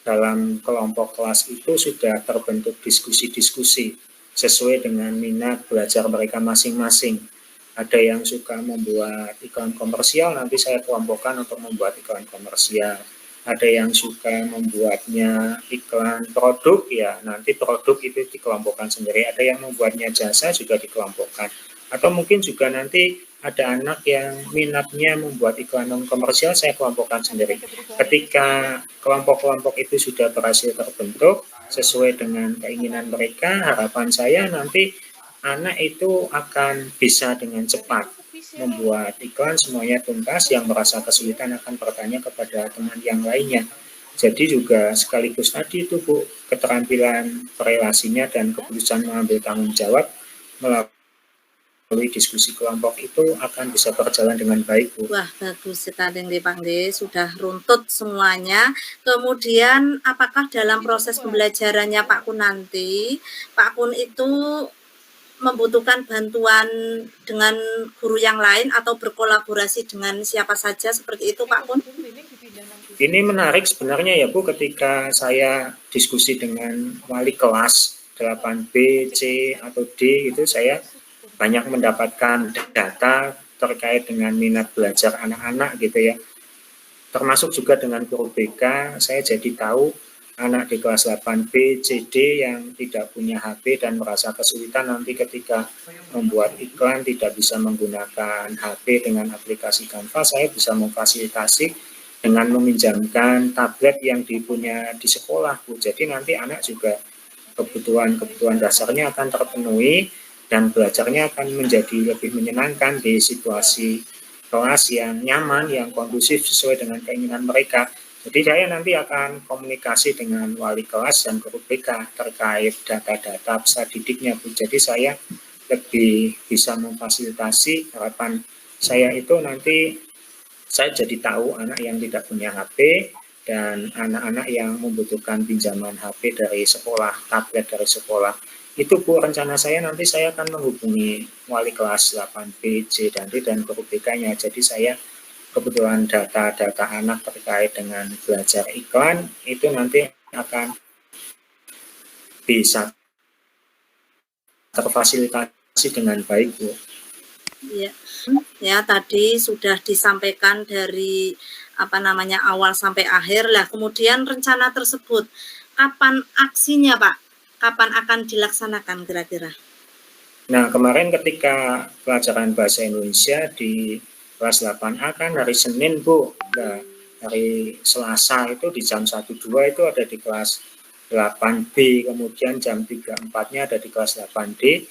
dalam kelompok kelas itu sudah terbentuk diskusi-diskusi sesuai dengan minat belajar mereka masing-masing. Ada yang suka membuat iklan komersial, nanti saya kelompokkan untuk membuat iklan komersial. Ada yang suka membuatnya iklan produk, ya nanti produk itu dikelompokkan sendiri. Ada yang membuatnya jasa juga dikelompokkan. Atau mungkin juga nanti ada anak yang minatnya membuat iklan non komersial, saya kelompokkan sendiri. Ketika kelompok-kelompok itu sudah berhasil terbentuk sesuai dengan keinginan mereka, harapan saya nanti anak itu akan bisa dengan cepat membuat iklan, semuanya tuntas. Yang merasa kesulitan akan bertanya kepada teman yang lainnya. Jadi juga sekaligus tadi itu, Bu, keterampilan relasinya dan keputusan mengambil tanggung jawab melalui diskusi kelompok itu akan bisa berjalan dengan baik, Bu. Wah, bagus sekali nih Pak Nde, sudah runtut semuanya. Kemudian apakah dalam proses pembelajarannya Pak Kun nanti, Pak Kun itu membutuhkan bantuan dengan guru yang lain atau berkolaborasi dengan siapa saja seperti itu Pak Kun? Ini menarik sebenarnya ya, Bu, ketika saya diskusi dengan wali kelas 8B, C, atau D, itu saya banyak mendapatkan data terkait dengan minat belajar anak-anak gitu ya. Termasuk juga dengan guru BK, saya jadi tahu anak di kelas 8B, C, D yang tidak punya HP dan merasa kesulitan nanti ketika membuat iklan tidak bisa menggunakan HP dengan aplikasi Canva, saya bisa memfasilitasi dengan meminjamkan tablet yang dipunya di sekolah, Bu. Jadi nanti anak juga kebutuhan dasarnya akan terpenuhi dan belajarnya akan menjadi lebih menyenangkan di situasi kelas yang nyaman, yang kondusif sesuai dengan keinginan mereka. Jadi saya nanti akan komunikasi dengan wali kelas dan guru BK terkait data-data peserta didiknya, Bu. Jadi saya lebih bisa memfasilitasi. Harapan saya itu nanti saya jadi tahu anak yang tidak punya HP, dan anak-anak yang membutuhkan pinjaman HP dari sekolah, tablet dari sekolah. Itu Bu, rencana saya nanti saya akan menghubungi wali kelas 8B, C, dan D dan guru BK-nya. Jadi saya kebetulan data-data anak terkait dengan belajar iklan itu nanti akan bisa terfasilitasi dengan baik, Bu. Ya, ya tadi sudah disampaikan dari awal sampai akhir lah. Kemudian rencana tersebut kapan aksinya, Pak? Kapan akan dilaksanakan kira-kira? Nah, kemarin ketika pelajaran bahasa Indonesia di kelas 8A kan hari Senin, Bu. Nah, hari Selasa itu di jam 1-2 itu ada di kelas 8B, kemudian jam 3-4-nya ada di kelas 8D.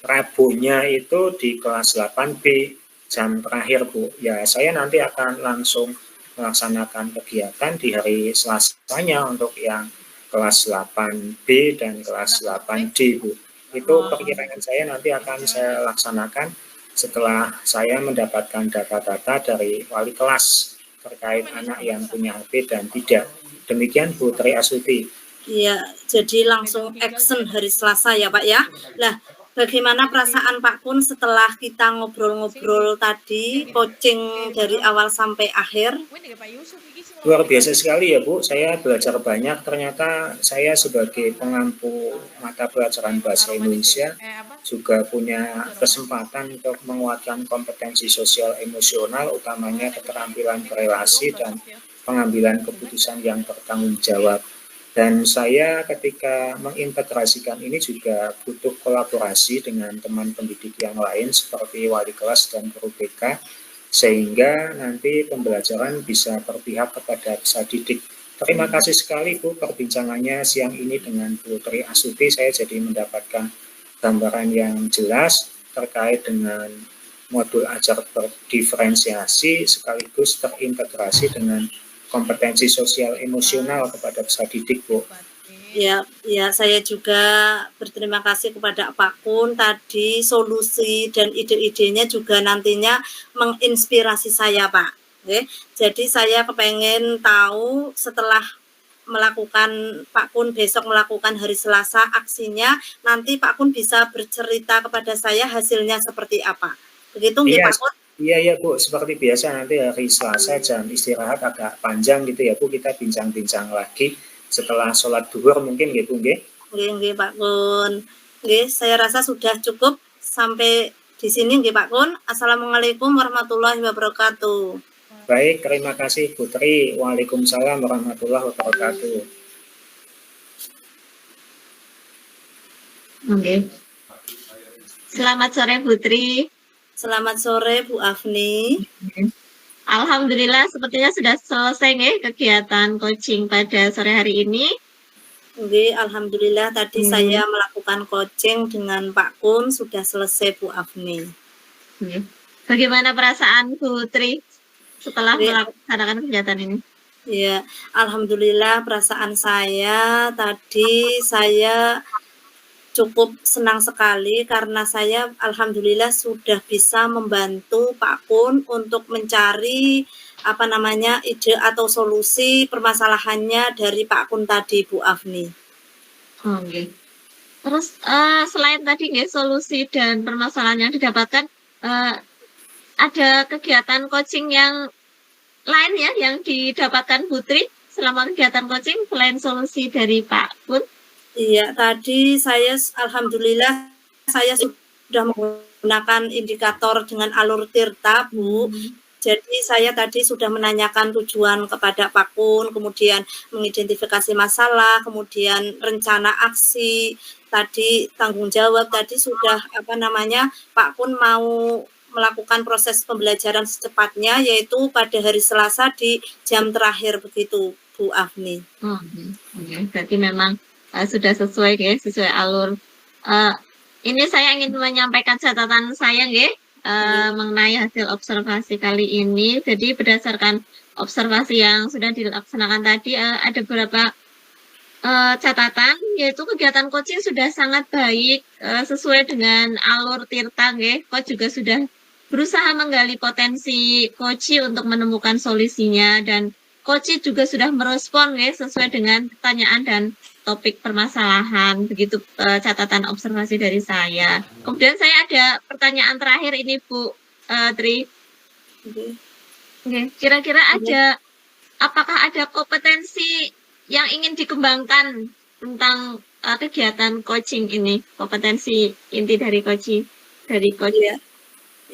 Rabunya itu di kelas 8B jam terakhir, Bu. Ya, saya nanti akan langsung melaksanakan kegiatan di hari Selasanya untuk yang kelas 8B dan kelas 8D, Bu. Itu perkiraan saya nanti akan saya laksanakan setelah saya mendapatkan data-data dari wali kelas terkait anak yang punya HP dan tidak. Demikian Bu Tri Astuti. Iya, jadi langsung action hari Selasa ya Pak ya. Nah, bagaimana perasaan Pak Kun setelah kita ngobrol-ngobrol tadi, coaching dari awal sampai akhir? Luar biasa sekali ya Bu, saya belajar banyak. Ternyata saya sebagai pengampu mata pelajaran bahasa Indonesia juga punya kesempatan untuk menguatkan kompetensi sosial emosional, utamanya keterampilan berelasi dan pengambilan keputusan yang bertanggung jawab. Dan saya ketika mengintegrasikan ini juga butuh kolaborasi dengan teman pendidik yang lain seperti wali kelas dan guru BK, sehingga nanti pembelajaran bisa berpihak kepada peserta didik. Terima kasih sekali Bu perbincangannya siang ini dengan Bu Tri Astuti. Saya jadi mendapatkan gambaran yang jelas terkait dengan modul ajar berdiferensiasi sekaligus terintegrasi dengan kompetensi sosial emosional kepada peserta didik, Bu. Ya, saya juga berterima kasih kepada Pak Kun tadi solusi dan ide-idenya juga nantinya menginspirasi saya, Pak. Oke. Jadi saya kepengen tahu setelah melakukan Pak Kun besok melakukan hari Selasa aksinya, nanti Pak Kun bisa bercerita kepada saya hasilnya seperti apa. Begitu nggih Pak Kun? Iya Bu, seperti biasa nanti hari Selasa jam istirahat agak panjang gitu ya Bu, kita bincang-bincang lagi setelah sholat duhur mungkin gitu nggih. Nggih Pak Kun. Nggih, saya rasa sudah cukup sampai di sini nggih Pak Kun. Assalamualaikum warahmatullahi wabarakatuh. Baik, terima kasih Putri. Waalaikumsalam warahmatullahi wabarakatuh. Oke. Selamat sore Putri. Selamat sore Bu Afni. Alhamdulillah sepertinya sudah selesai nih kegiatan coaching pada sore hari ini. Oke, alhamdulillah tadi saya melakukan coaching dengan Pak Kun sudah selesai Bu Afni. Bagaimana perasaan Putri setelah melaksanakan kegiatan ini? Ya, alhamdulillah perasaan saya tadi saya cukup senang sekali karena saya alhamdulillah sudah bisa membantu Pak Kun untuk mencari ide atau solusi permasalahannya dari Pak Kun tadi Bu Afni. Oke. Terus selain tadi solusi dan permasalahan yang didapatkan, ada kegiatan coaching yang lain ya yang didapatkan Putri selama kegiatan coaching selain solusi dari Pak Kun? Iya, tadi saya alhamdulillah saya sudah menggunakan indikator dengan alur tirta, Bu. Jadi saya tadi sudah menanyakan tujuan kepada Pak Kun, kemudian mengidentifikasi masalah, kemudian rencana aksi, tadi tanggung jawab, tadi sudah Pak Kun mau melakukan proses pembelajaran secepatnya yaitu pada hari Selasa di jam terakhir begitu, Bu Afni. Berarti memang sudah sesuai sesuai alur. Ini saya ingin menyampaikan catatan saya mengenai hasil observasi kali ini. Jadi berdasarkan observasi yang sudah dilaksanakan tadi ada beberapa catatan, yaitu kegiatan coaching sudah sangat baik sesuai dengan alur tirta. Coach juga sudah berusaha menggali potensi coach untuk menemukan solusinya dan Koci juga sudah merespon ya sesuai dengan pertanyaan dan topik permasalahan. Begitu catatan observasi dari saya. Kemudian saya ada pertanyaan terakhir ini Bu Tri. Oke. Oke, kira-kira Oke. apakah ada kompetensi yang ingin dikembangkan tentang kegiatan coaching ini? Kompetensi inti dari coaching dari coach. Iya.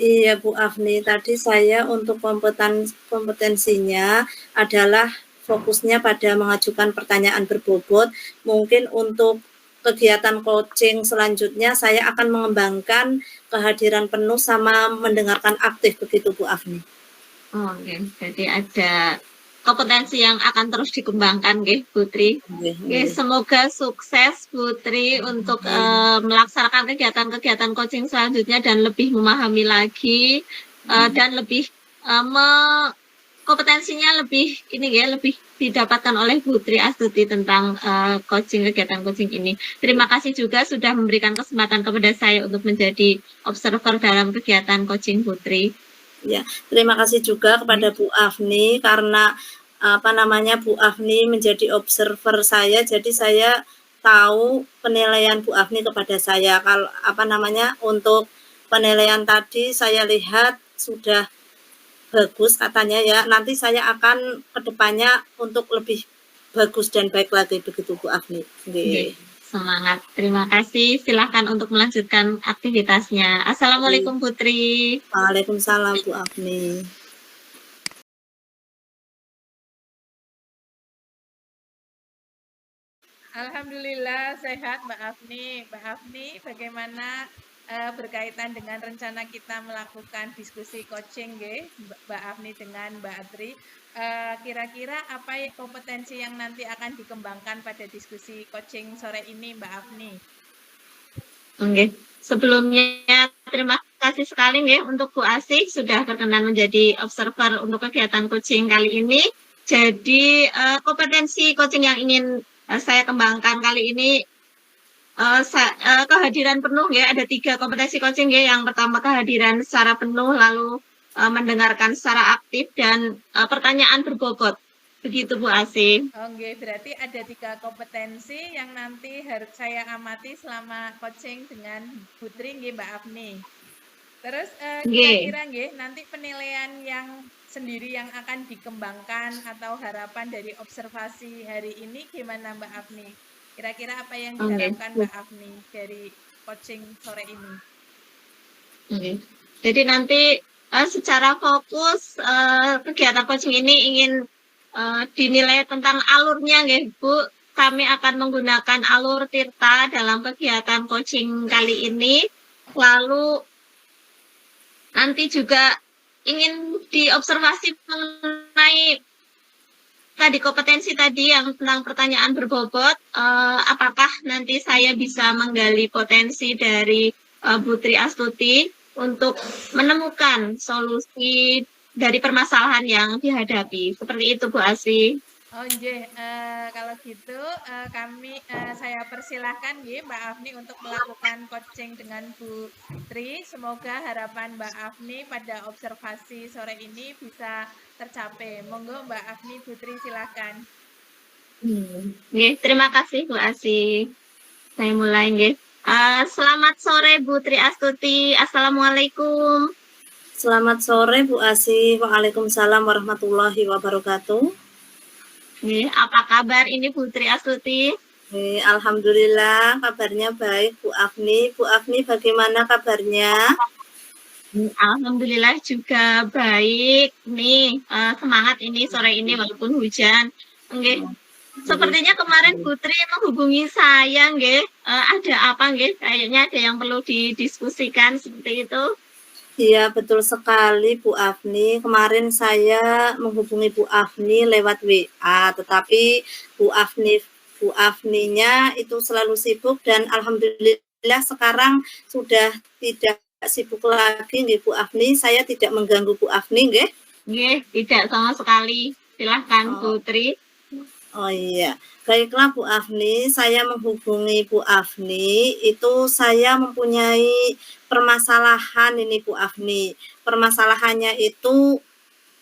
Iya Bu Afni, tadi saya untuk kompetensinya adalah fokusnya pada mengajukan pertanyaan berbobot. Mungkin untuk kegiatan coaching selanjutnya saya akan mengembangkan kehadiran penuh sama mendengarkan aktif begitu Bu Afni. Oh, oke. Jadi ada kompetensi yang akan terus dikembangkan, nggih, Putri. Oke, semoga sukses Putri untuk melaksanakan kegiatan-kegiatan coaching selanjutnya dan lebih memahami lagi dan lebih kompetensinya lebih lebih didapatkan oleh Putri Astuti tentang kegiatan coaching ini. Terima kasih juga sudah memberikan kesempatan kepada saya untuk menjadi observer dalam kegiatan coaching Putri. Ya, terima kasih juga kepada Bu Afni karena Bu Afni menjadi observer saya, jadi saya tahu penilaian Bu Afni kepada saya. Kalau untuk penilaian tadi saya lihat sudah bagus katanya ya. Nanti saya akan kedepannya untuk lebih bagus dan baik lagi begitu Bu Afni. Oke. Semangat. Terima kasih. Silahkan untuk melanjutkan aktivitasnya. Assalamualaikum Putri. Waalaikumsalam Bu Afni. Alhamdulillah sehat Mbak Afni. Mbak Afni, bagaimana berkaitan dengan rencana kita melakukan diskusi coaching Mbak Afni dengan Mbak Atri? Kira-kira apa kompetensi yang nanti akan dikembangkan pada diskusi coaching sore ini Mbak Afni? Oke, sebelumnya terima kasih sekali ya untuk Bu Asih sudah berkenan menjadi observer untuk kegiatan coaching kali ini. Jadi kompetensi coaching yang ingin saya kembangkan kali ini kehadiran penuh ya, ada 3 kompetensi coaching ya. Yang pertama kehadiran secara penuh, lalu mendengarkan secara aktif dan pertanyaan berbobot. Begitu Bu Asih. Oke, berarti ada 3 kompetensi yang nanti harus saya amati selama coaching dengan Putri Mbak Afni. Terus kira-kira nanti penilaian yang sendiri yang akan dikembangkan atau harapan dari observasi hari ini gimana Mbak Afni? Kira-kira apa yang diharapkan Mbak Afni dari coaching sore ini? Jadi nanti secara fokus kegiatan coaching ini ingin dinilai tentang alurnya ya Bu. Kami akan menggunakan alur Tirta dalam kegiatan coaching kali ini. Lalu nanti juga ingin diobservasi mengenai tadi kompetensi tadi yang tentang pertanyaan berbobot. Apakah nanti saya bisa menggali potensi dari Putri Astuti untuk menemukan solusi dari permasalahan yang dihadapi. Seperti itu Bu Asih. Oh kalau gitu saya persilahkan Mbak Afni untuk melakukan coaching dengan Bu Tri. Semoga harapan Mbak Afni pada observasi sore ini bisa tercapai. Monggo Mbak Afni, Bu Tri silakan. Terima kasih Bu Asih. Saya mulai selamat sore Bu Tri Astuti. Assalamualaikum. Selamat sore Bu Asih. Waalaikumsalam warahmatullahi wabarakatuh. Apa kabar ini Putri Astuti? Alhamdulillah kabarnya baik Bu Afni. Bu Afni bagaimana kabarnya? Alhamdulillah juga baik. Nih semangat ini sore ini walaupun hujan. Sepertinya kemarin Putri menghubungi saya, ada apa, kayaknya ada yang perlu didiskusikan seperti itu. Iya, betul sekali Bu Afni. Kemarin saya menghubungi Bu Afni lewat WA, tetapi Bu Afninya itu selalu sibuk dan alhamdulillah sekarang sudah tidak sibuk lagi Bu Afni. Saya tidak mengganggu Bu Afni, tidak sama sekali. Silahkan Putri. Oh iya, baiklah Bu Afni, saya menghubungi Bu Afni, itu saya mempunyai permasalahan ini Bu Afni. Permasalahannya itu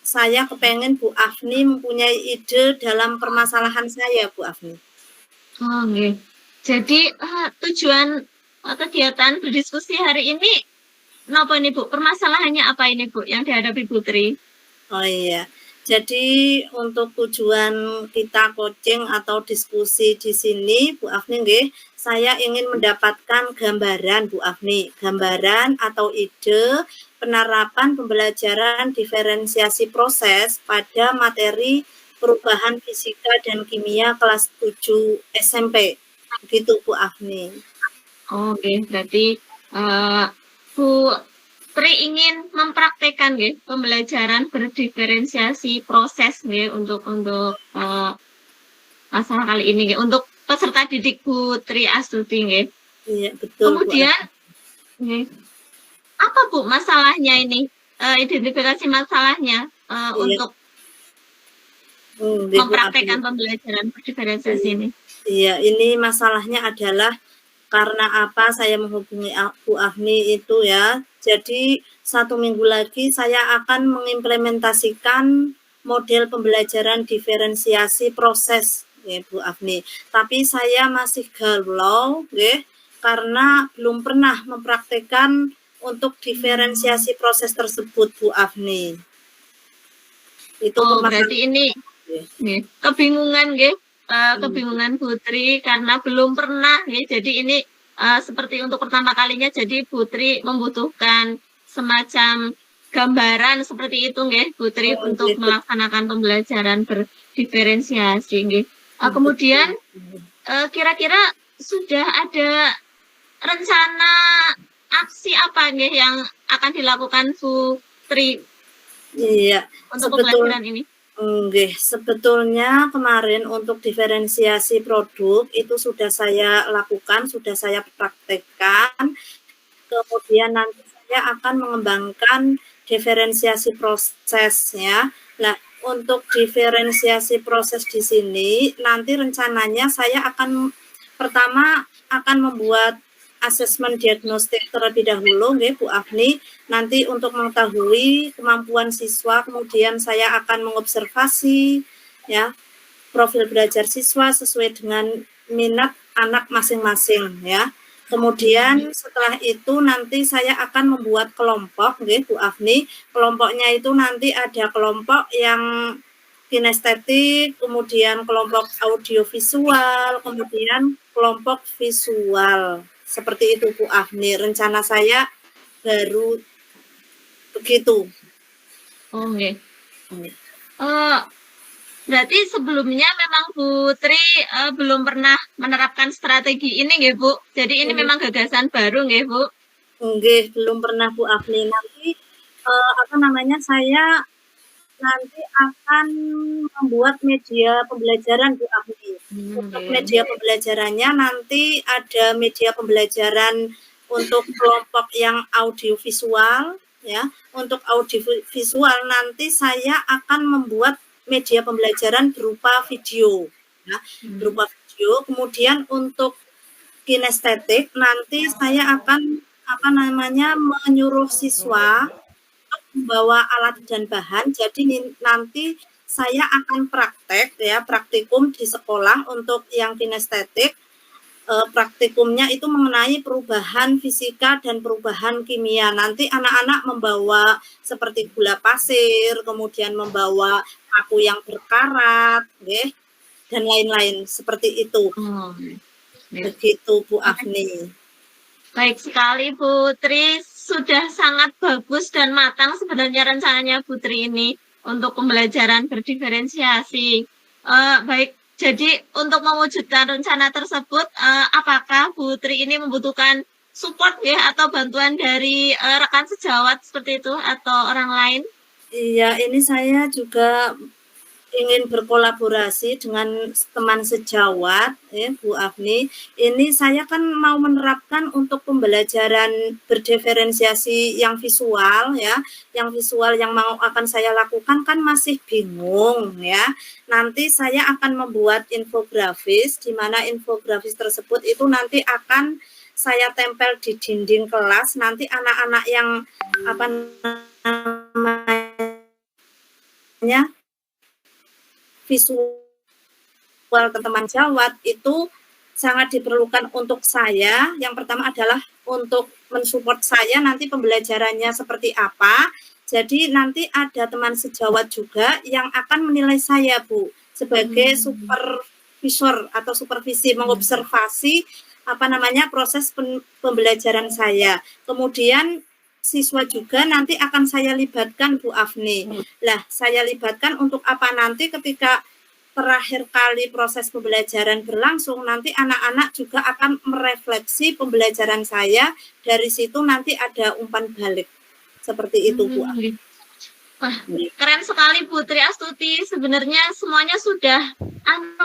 saya kepengen Bu Afni mempunyai ide dalam permasalahan saya, Bu Afni. Oh, nggih. Jadi tujuan kegiatan berdiskusi hari ini napa nih Bu? Permasalahannya apa ini Bu yang dihadapi Putri? Oh iya. Jadi untuk tujuan kita coaching atau diskusi di sini, Bu Afni nggih, saya ingin mendapatkan gambaran Bu Afni, gambaran atau ide penerapan pembelajaran diferensiasi proses pada materi perubahan fisika dan kimia kelas 7 SMP. Begitu Bu Afni. Oke, berarti Bu Tri ingin mempraktekkan nggih pembelajaran berdiferensiasi proses nggih untuk masalah kali ini nggih untuk peserta didik Bu Tri Astuti nggih. Iya, betul. Kemudian nggih, apa Bu masalahnya ini? Identifikasi masalahnya untuk mempraktekkan pembelajaran berdiferensiasi ini. Iya, ini masalahnya adalah karena apa saya menghubungi Bu Afni itu ya. Jadi 1 minggu lagi saya akan mengimplementasikan model pembelajaran diferensiasi proses ya Bu Afni. Tapi saya masih galau ya, karena belum pernah mempraktekkan untuk diferensiasi proses tersebut Bu Afni. Itu berarti ini kebingungan nggih. Kebingungan Putri karena belum pernah ya. Jadi ini seperti untuk pertama kalinya, jadi Putri membutuhkan semacam gambaran seperti itu nggih Putri untuk melaksanakan pembelajaran berdiferensiasi nggih. Kemudian kira-kira sudah ada rencana aksi apa nggih yang akan dilakukan Putri untuk pembelajaran ini? Nggih, sebetulnya kemarin untuk diferensiasi produk itu sudah saya lakukan, sudah saya praktekkan. Kemudian nanti saya akan mengembangkan diferensiasi proses ya. Nah, untuk diferensiasi proses di sini nanti rencananya saya akan pertama akan membuat asesmen diagnostik terlebih dahulu nggih Bu Afni, nanti untuk mengetahui kemampuan siswa, kemudian saya akan mengobservasi ya profil belajar siswa sesuai dengan minat anak masing-masing ya. Kemudian setelah itu nanti saya akan membuat kelompok nggih Bu Afni. Kelompoknya itu nanti ada kelompok yang kinestetik, kemudian kelompok audiovisual, kemudian kelompok visual. Seperti itu Bu Afni, rencana saya baru begitu. Oke. Berarti sebelumnya memang Putri belum pernah menerapkan strategi ini nggih Bu. Jadi ini memang gagasan baru nggih Bu. Nggih, belum pernah Bu Afni. Nanti saya nanti akan membuat media pembelajaran Bu Afni. Untuk media pembelajarannya nanti ada media pembelajaran untuk kelompok yang audiovisual ya. Untuk audiovisual nanti saya akan membuat media pembelajaran berupa video ya, berupa video. Kemudian untuk kinestetik nanti saya akan menyuruh siswa membawa alat dan bahan. Jadi nanti saya akan praktikum di sekolah untuk yang kinestetik. Praktikumnya itu mengenai perubahan fisika dan perubahan kimia. Nanti anak-anak membawa seperti gula pasir, kemudian membawa paku yang berkarat, dan lain-lain seperti itu. Begitu Bu Afni. Baik sekali Putri, sudah sangat bagus dan matang sebenarnya rencananya Putri ini untuk pembelajaran berdiferensiasi. Baik, jadi untuk mewujudkan rencana tersebut, apakah Putri ini membutuhkan support ya atau bantuan dari rekan sejawat seperti itu atau orang lain? Iya, ini saya juga ingin berkolaborasi dengan teman sejawat ya Bu Afni. Ini saya kan mau menerapkan untuk pembelajaran berdiferensiasi yang visual ya. Yang visual yang akan saya lakukan kan masih bingung ya. Nanti saya akan membuat infografis, di mana infografis tersebut itu nanti akan saya tempel di dinding kelas. Nanti anak-anak yang visual teman Jawat itu sangat diperlukan untuk saya. Yang pertama adalah untuk mensupport saya nanti pembelajarannya seperti apa. Jadi nanti ada teman sejawat juga yang akan menilai saya, Bu, sebagai supervisor atau supervisi, mengobservasi proses pembelajaran saya. Kemudian siswa juga nanti akan saya libatkan, Bu Afni. Lah, saya libatkan untuk apa nanti ketika terakhir kali proses pembelajaran berlangsung, nanti anak-anak juga akan merefleksi pembelajaran saya. Dari situ nanti ada umpan balik. Seperti itu, Bu. Wah, keren sekali Putri Astuti. Sebenarnya semuanya sudah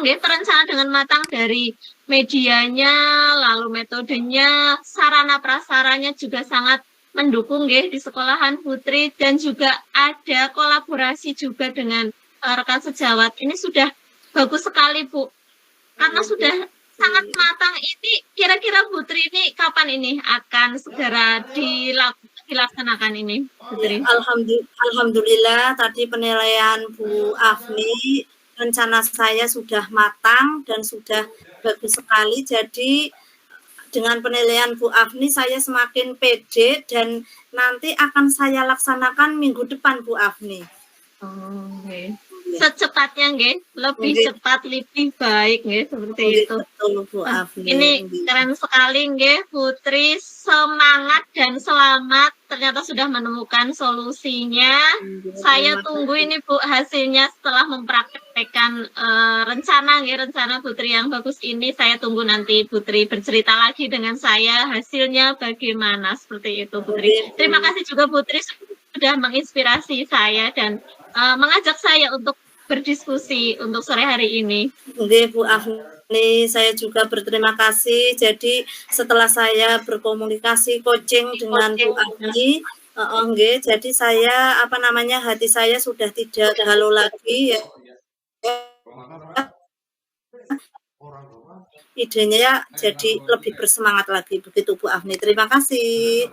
terencana dengan matang, dari medianya, lalu metodenya, sarana prasaranya juga sangat mendukung di sekolahan Putri, dan juga ada kolaborasi juga dengan rekan sejawat. Ini sudah bagus sekali, Bu. Karena sudah sangat matang. Ini kira-kira Putri ini kapan ini akan segera dilaksanakan ini, Putri? Alhamdulillah tadi penilaian Bu Afni, rencana saya sudah matang dan sudah bagus sekali. Jadi dengan penilaian Bu Afni saya semakin pede dan nanti akan saya laksanakan minggu depan, Bu Afni. Secepatnya lebih cepat, lebih baik seperti itu. Betul, Bu Afni. Ini keren sekali Putri, semangat dan selamat, ternyata sudah menemukan solusinya. Saya tunggu ini Bu hasilnya setelah mempraktekkan rencana Putri yang bagus ini. Saya tunggu nanti Putri bercerita lagi dengan saya hasilnya bagaimana, seperti itu Putri. Terima kasih juga Putri sudah menginspirasi saya dan mengajak saya untuk berdiskusi untuk sore hari ini. Oke, Bu Afni, saya juga berterima kasih. Jadi setelah saya berkomunikasi coaching dengan Bu Afni, jadi saya hati saya sudah tidak galau lagi ya. Idenya jadi lebih bersemangat lagi, begitu Bu Afni. Terima kasih.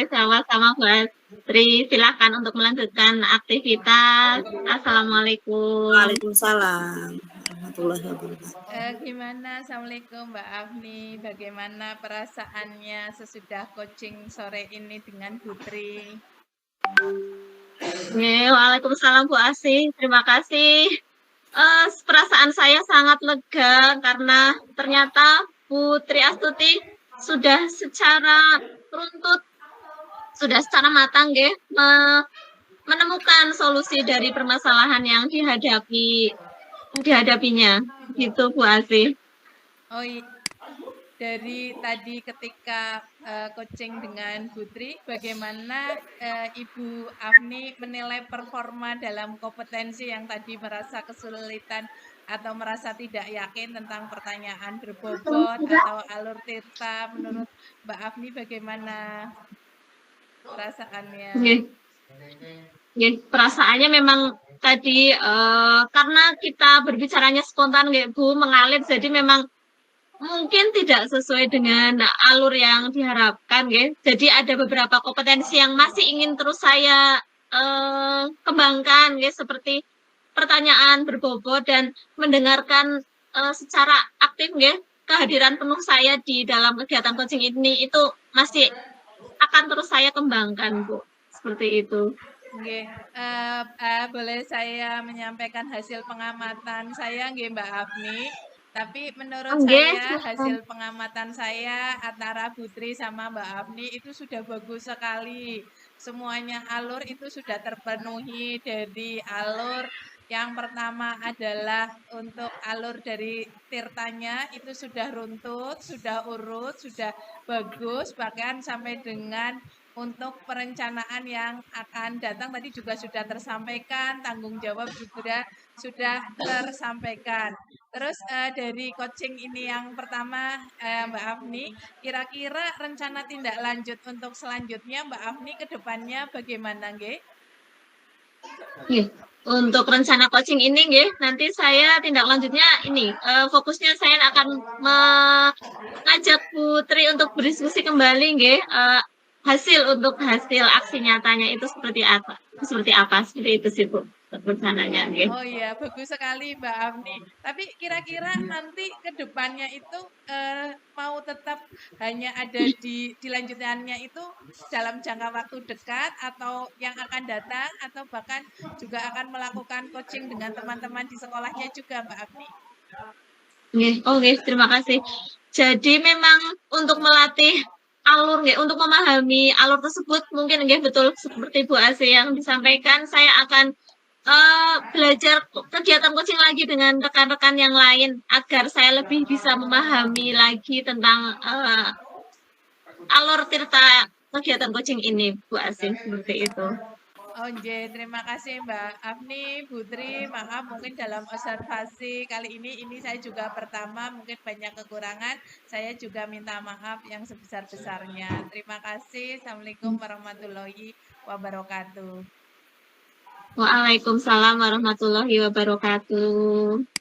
Sama-sama Bu Putri, silakan untuk melanjutkan aktivitas. Assalamualaikum. Waalaikumsalam warahmatullahi wabarakatuh. Gimana, Assalamualaikum Mbak Afni, bagaimana perasaannya sesudah coaching sore ini dengan Putri? Waalaikumsalam Bu Asih, terima kasih. Perasaan saya sangat lega karena ternyata Putri Astuti sudah secara runtut, sudah secara matang menemukan solusi dari permasalahan yang dihadapinya, gitu Bu Asih. Oh, dari tadi ketika coaching dengan Putri, bagaimana Ibu Afni menilai performa dalam kompetensi yang tadi merasa kesulitan atau merasa tidak yakin tentang pertanyaan berbobot atau alur tirta? Menurut Mbak Afni bagaimana perasaannya? Perasaannya memang tadi karena kita berbicaranya spontan Bu, mengalir, jadi memang mungkin tidak sesuai dengan alur yang diharapkan Jadi ada beberapa kompetensi yang masih ingin terus saya kembangkan seperti pertanyaan berbobot dan mendengarkan secara aktif kehadiran penuh saya di dalam kegiatan coaching ini, itu masih akan terus saya kembangkan Bu, seperti itu. Boleh saya menyampaikan hasil pengamatan saya Mbak Afni? Tapi menurut saya hasil pengamatan saya antara Putri sama Mbak Afni itu sudah bagus sekali. Semuanya alur itu sudah terpenuhi. Dari alur yang pertama adalah untuk alur dari tirtanya itu sudah runtut, sudah urut, sudah bagus, bahkan sampai dengan untuk perencanaan yang akan datang tadi juga sudah tersampaikan, tanggung jawab juga sudah tersampaikan. Terus dari coaching ini yang pertama Mbak Afni, kira-kira rencana tindak lanjut untuk selanjutnya Mbak Afni ke depannya bagaimana Untuk rencana coaching ini nanti saya tindak lanjutnya ini fokusnya saya akan mengajak Putri untuk berdiskusi kembali hasil aksi nyatanya itu seperti apa seperti itu sih Bu. rencananya nggih. Oh iya, bagus sekali Mbak Afni. Tapi kira-kira nanti ke depannya itu mau tetap hanya ada di lanjutannya itu dalam jangka waktu dekat atau yang akan datang atau bahkan juga akan melakukan coaching dengan teman-teman di sekolahnya juga Mbak Afni. Nggih, oh nggih, terima kasih. Jadi memang untuk melatih alur nggih, untuk memahami alur tersebut mungkin nggih betul seperti Bu Asih yang disampaikan, saya akan belajar kegiatan coaching lagi dengan rekan-rekan yang lain agar saya lebih bisa memahami lagi tentang alur tirta kegiatan coaching ini, Bu Asih, seperti itu. Oh nggih, terima kasih Mbak Afni, Putri. Maaf mungkin dalam observasi kali ini saya juga pertama mungkin banyak kekurangan. Saya juga minta maaf yang sebesar-besarnya. Terima kasih. Assalamualaikum warahmatullahi wabarakatuh. Waalaikumsalam warahmatullahi wabarakatuh.